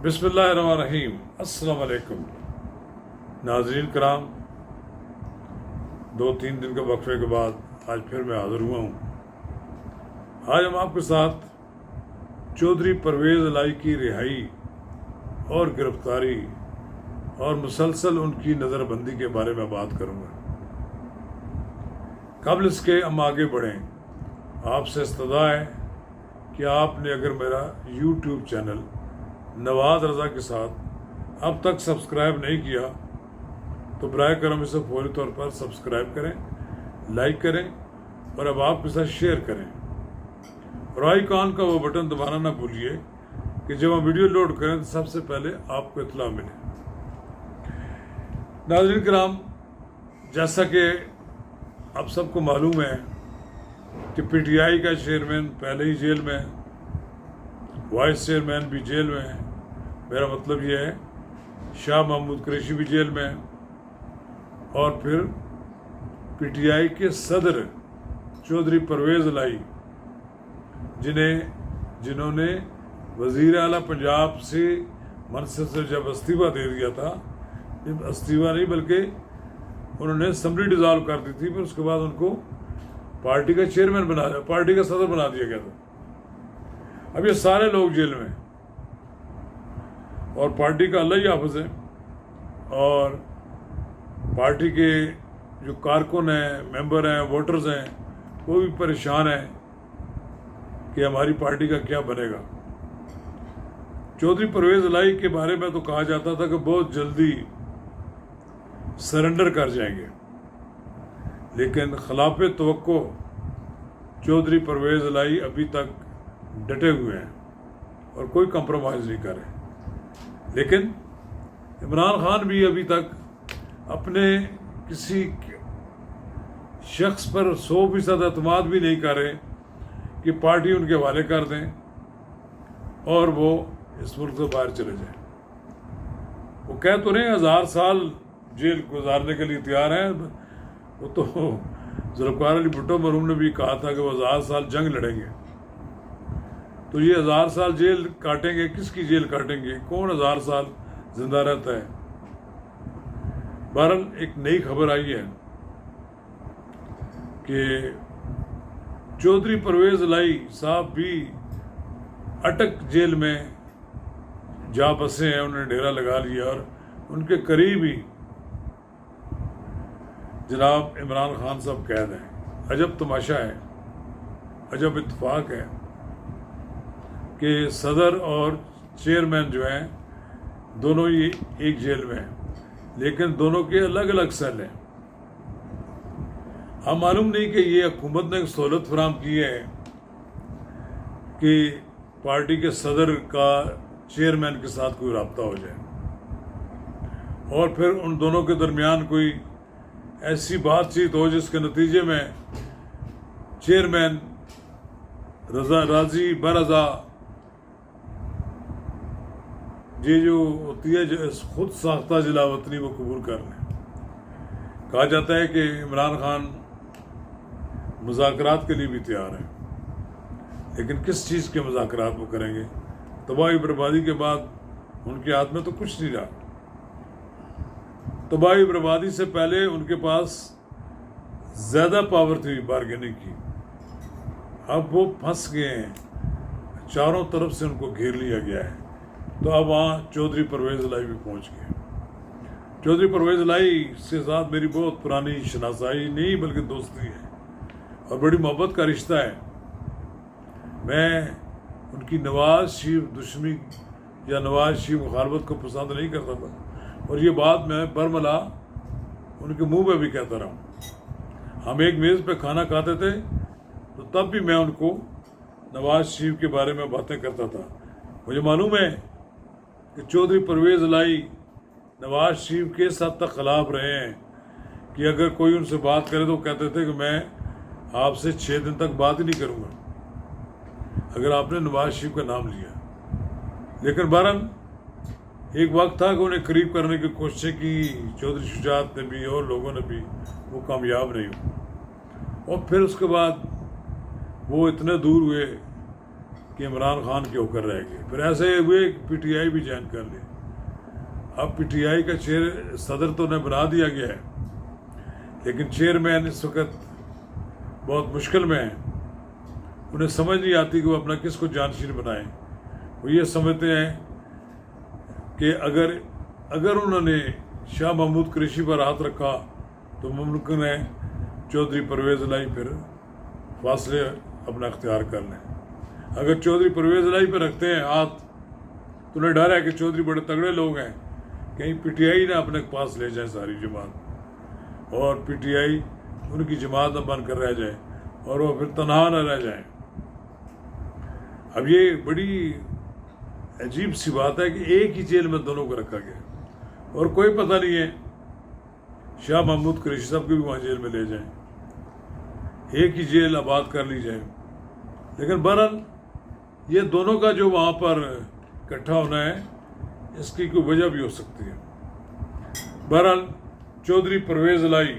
بسم اللہ الرحمن الرحیم۔ السلام علیکم ناظرین کرام، 2-3 دن کے وقفے کے بعد آج پھر میں حاضر ہوا ہوں۔ آج ہم آپ کے ساتھ چودھری پرویز الہی کی رہائی اور گرفتاری اور مسلسل ان کی نظر بندی کے بارے میں بات کروں گا۔ قبل اس کے ہم آگے بڑھیں، آپ سے استدعا ہے کہ آپ نے اگر میرا یوٹیوب چینل نواز رضا کے ساتھ اب تک سبسکرائب نہیں کیا تو برائے کرم اسے فوری طور پر سبسکرائب کریں، لائک کریں اور اب آپ کے ساتھ شیئر کریں، اور آئیکن کا وہ بٹن دبانا نہ بھولیے کہ جب ہم ویڈیو لوڈ کریں تو سب سے پہلے آپ کو اطلاع ملے۔ ناظرین کرام، جیسا کہ اب سب کو معلوم ہے کہ پی ٹی آئی کا چیئرمین پہلے ہی جیل میں، وائس چیئرمین بھی جیل میں ہے، میرا مطلب یہ ہے شاہ محمود قریشی بھی جیل میں ہے، اور پھر پی ٹی آئی کے صدر چودھری پرویز الہی جنہوں نے وزیر اعلیٰ پنجاب سے منصب سے جب استعفیٰ دے دیا تھا، استعفیٰ نہیں بلکہ انہوں نے اسمبلی ڈیزالو کر دی تھی، پھر اس کے بعد ان کو پارٹی کا چیئرمین بنا دیا، پارٹی کا صدر بنا دیا گیا تھا۔ اب یہ سارے لوگ جیل میں، اور پارٹی کا اللہ ہی حافظ ہے، اور پارٹی کے جو کارکن ہیں، ممبر ہیں، ووٹرز ہیں، وہ بھی پریشان ہیں کہ ہماری پارٹی کا کیا بنے گا۔ چودھری پرویز الہی کے بارے میں تو کہا جاتا تھا کہ بہت جلدی سرنڈر کر جائیں گے، لیکن خلاف توقع چودھری پرویز الہی ابھی تک ڈٹے ہوئے ہیں اور کوئی کمپرومائز نہیں کر رہے۔ لیکن عمران خان بھی ابھی تک اپنے کسی شخص پر 100% اعتماد بھی نہیں کر رہے کہ پارٹی ان کے حوالے کر دیں اور وہ اس ملک سے باہر چلے جائیں۔ وہ کہہ تو نہیں 1000 سال جیل گزارنے کے لیے تیار ہیں، وہ تو ذوالفقار علی بھٹو مرحوم نے بھی کہا تھا کہ وہ 1000 سال جنگ لڑیں گے، تو یہ 1000 سال جیل کاٹیں گے، کس کی جیل کاٹیں گے؟ کون 1000 سال زندہ رہتا ہے؟ بہرحال ایک نئی خبر آئی ہے کہ چودھری پرویز الہی صاحب بھی اٹک جیل میں جا بسے ہیں، انہوں نے ڈیرا لگا لیا، اور ان کے قریب ہی جناب عمران خان صاحب قید ہیں۔ عجب تماشا ہے، عجب اتفاق ہے کہ صدر اور چیئرمین جو ہیں دونوں ہی ایک جیل میں ہیں، لیکن دونوں کے الگ الگ سیل ہیں۔ ہم معلوم نہیں کہ یہ حکومت نے ایک سہولت فراہم کی ہے کہ پارٹی کے صدر کا چیئرمین کے ساتھ کوئی رابطہ ہو جائے، اور پھر ان دونوں کے درمیان کوئی ایسی بات چیت ہو جس کے نتیجے میں چیئرمین راضی برضا، یہ جو ہوتی ہے خود ساختہ جلا وطنی، وہ قبول کر لیں۔ کہا جاتا ہے کہ عمران خان مذاکرات کے لیے بھی تیار ہیں، لیکن کس چیز کے مذاکرات وہ کریں گے؟ تباہی بربادی کے بعد ان کے ہاتھ میں تو کچھ نہیں رہا۔ تباہی بربادی سے پہلے ان کے پاس زیادہ پاور تھی بارگیننگ کی، اب وہ پھنس گئے ہیں، چاروں طرف سے ان کو گھیر لیا گیا ہے، تو اب وہاں چودھری پرویز الہی بھی پہنچ گئے۔ چودھری پرویز الہی کے ساتھ میری بہت پرانی شناسائی نہیں بلکہ دوستی ہے، اور بڑی محبت کا رشتہ ہے۔ میں ان کی نواز شریف دشمنی یا نواز شریف مخالفت کو پسند نہیں کرتا تھا، اور یہ بات میں برملا ان کے منہ پہ بھی کہتا رہا ہوں۔ ہم ایک میز پہ کھانا کھاتے تھے تو تب بھی میں ان کو نواز شریف کے بارے میں باتیں کرتا تھا۔ مجھے معلوم ہے کہ چودھری پرویز الہی نواز شریف کے اس حد تک خلاف رہے ہیں کہ اگر کوئی ان سے بات کرے تو کہتے تھے کہ میں آپ سے 6 دن تک بات ہی نہیں کروں گا اگر آپ نے نواز شریف کا نام لیا۔ لیکن بہرحال ایک وقت تھا کہ انہیں قریب کرنے کی کوششیں کی، چودھری شجاعت نے بھی اور لوگوں نے بھی، وہ کامیاب نہیں ہوئے، اور پھر اس کے بعد وہ اتنے دور ہوئے کہ عمران خان کے ہوکر رہ گئے. پھر ایسے ہوئے کہ پی ٹی آئی بھی جوائن کر لی. اب پی ٹی آئی کا صدر تو انہیں بنا دیا گیا ہے، لیکن چیئرمین اس وقت بہت مشکل میں ہیں. انہیں سمجھ نہیں آتی کہ وہ اپنا کس کو جانشین بنائیں. وہ یہ سمجھتے ہیں کہ اگر انہوں نے شاہ محمود قریشی پر ہاتھ رکھا تو ممکن ہے چودھری پرویز الہی پھر فاصلے اپنا اختیار کر لیں. اگر چودھری پرویز الہی پہ رکھتے ہیں ہاتھ تو انہیں ڈر ہے کہ چودھری بڑے تگڑے لوگ ہیں، کہیں پی ٹی آئی نہ اپنے پاس لے جائیں ساری جماعت، اور پی ٹی آئی ان کی جماعت نہ بن کر رہ جائے اور وہ پھر تنہا نہ رہ جائیں. اب یہ بڑی عجیب سی بات ہے کہ ایک ہی جیل میں دونوں کو رکھا گیا اور کوئی پتہ نہیں ہے. شاہ محمود قریشی صاحب کو بھی وہاں جیل میں لے جائیں، ایک ہی جیل آباد کر لی جائے. لیکن بہرحال یہ دونوں کا جو وہاں پر اکٹھا ہونا ہے اس کی کوئی وجہ بھی ہو سکتی ہے. بہرحال چودھری پرویز الہی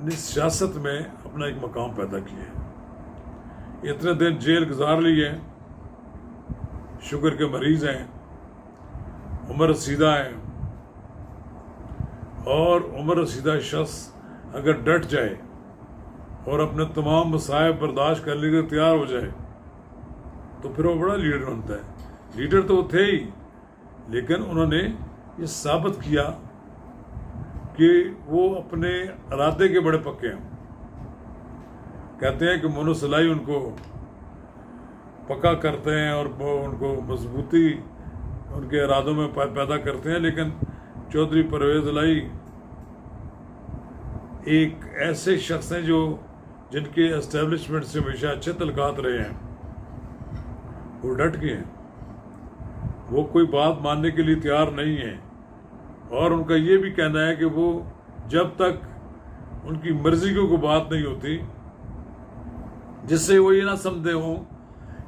نے سیاست میں اپنا ایک مقام پیدا کیا ہے. اتنے دن جیل گزار لی ہے، شوگر کے مریض ہیں، عمر رسیدہ ہیں، اور عمر رسیدہ شخص اگر ڈٹ جائے اور اپنے تمام مصائب برداشت کرنے کے تیار ہو جائے تو پھر وہ بڑا لیڈر بنتا ہے. لیڈر تو وہ تھے ہی، لیکن انہوں نے یہ ثابت کیا کہ وہ اپنے ارادے کے بڑے پکے ہیں. کہتے ہیں کہ مونس الہی ان کو پکا کرتے ہیں اور ان کو مضبوطی ان کے ارادوں میں پیدا کرتے ہیں. لیکن چودھری پرویز الہی ایک ایسے شخص ہیں جن کے اسٹیبلشمنٹ سے ہمیشہ اچھے تعلقات رہے ہیں. وہ ڈٹ گئے ہیں، وہ کوئی بات ماننے کے لیے تیار نہیں ہیں، اور ان کا یہ بھی کہنا ہے کہ وہ جب تک ان کی مرضی کی کوئی بات نہیں ہوتی جس سے وہ یہ نہ سمجھتے ہوں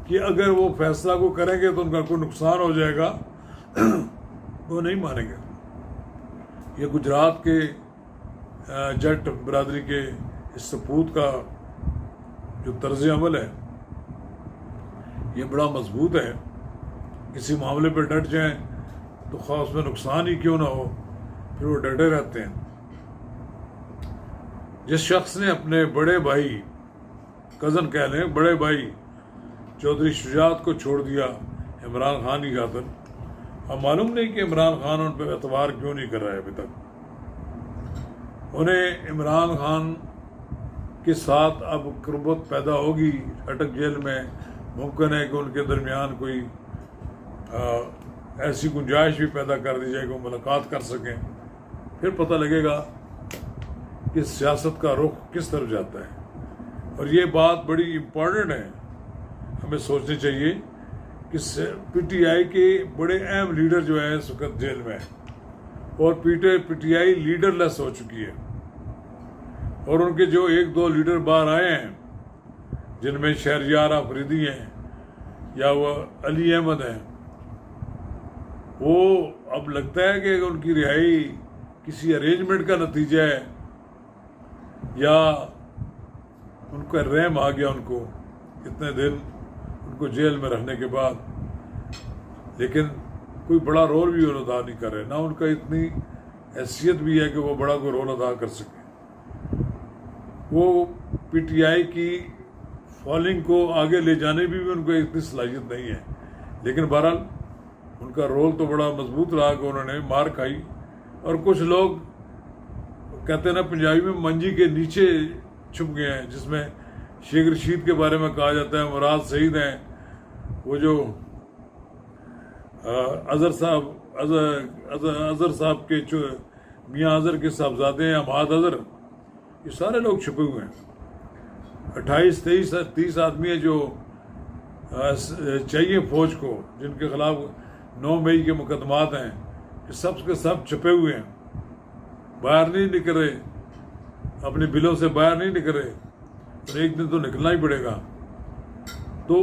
کہ اگر وہ فیصلہ کو کریں گے تو ان کا کوئی نقصان ہو جائے گا، وہ نہیں مانیں گے. یہ گجرات کے جٹ برادری کے اس سپوت کا جو طرز عمل ہے یہ بڑا مضبوط ہے. کسی معاملے پہ ڈٹ جائیں تو خواہ اس میں نقصان ہی کیوں نہ ہو پھر وہ ڈٹے رہتے ہیں. جس شخص نے اپنے بڑے بھائی، کزن کہہ لیں، بڑے بھائی چودھری شجاعت کو چھوڑ دیا عمران خان کی خاطر، اب معلوم نہیں کہ عمران خان ان پہ اعتبار کیوں نہیں کر رہا ہے ابھی تک. انہیں عمران خان کے ساتھ اب قربت پیدا ہوگی اٹک جیل میں. ممکن ہے کہ ان کے درمیان کوئی ایسی گنجائش بھی پیدا کر دی جائے کہ وہ ملاقات کر سکیں. پھر پتہ لگے گا کہ سیاست کا رخ کس طرف جاتا ہے. اور یہ بات بڑی امپورٹنٹ ہے، ہمیں سوچنی چاہیے کہ پی ٹی آئی کے بڑے اہم لیڈر جو ہیں اس وقت جیل میں ہیں، اور پی ٹی آئی لیڈر لیس ہو چکی ہے. اور ان کے جو ایک دو لیڈر باہر آئے ہیں جن میں شہریار آفریدی ہیں یا وہ علی احمد ہیں، وہ اب لگتا ہے کہ ان کی رہائی کسی ارینجمنٹ کا نتیجہ ہے یا ان کا رحم آ گیا ان کو اتنے دن ان کو جیل میں رہنے کے بعد. لیکن کوئی بڑا رول بھی وہ ادا نہیں کر رہے، نہ ان کا اتنی حیثیت بھی ہے کہ وہ بڑا کوئی رول ادا کر سکے. وہ پی ٹی آئی کی فالنگ کو آگے لے جانے بھی ان کو اتنی صلاحیت نہیں ہے. لیکن بہرحال ان کا رول تو بڑا مضبوط رہا کہ انہوں نے مار کھائی. اور کچھ لوگ کہتے ہیں نا پنجابی میں منجی کے نیچے چھپ گئے ہیں، جس میں شیخ رشید کے بارے میں کہا جاتا ہے مراد سعید ہیں، وہ جو اظہر صاحب کے میاں اظہر کے صاحبزادے ہیں، اماد اظہر، یہ سارے لوگ چھپے ہوئے ہیں. 28-30 آدمی ہیں جو چاہیے فوج کو، جن کے خلاف 9 مئی کے مقدمات ہیں، کہ سب کے سب چھپے ہوئے ہیں، باہر نہیں نکل رہے، اپنے بلوں سے باہر نہیں نکل رہے، اور ایک دن تو نکلنا ہی پڑے گا. تو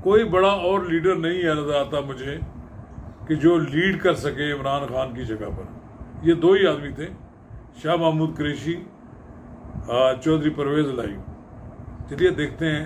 کوئی بڑا اور لیڈر نہیں ہے نظر آتا مجھے کہ جو لیڈ کر سکے عمران خان کی جگہ پر. یہ دو ہی آدمی تھے، شاہ محمود قریشی، چودھری پرویز الہی. چلیے دیکھتے ہیں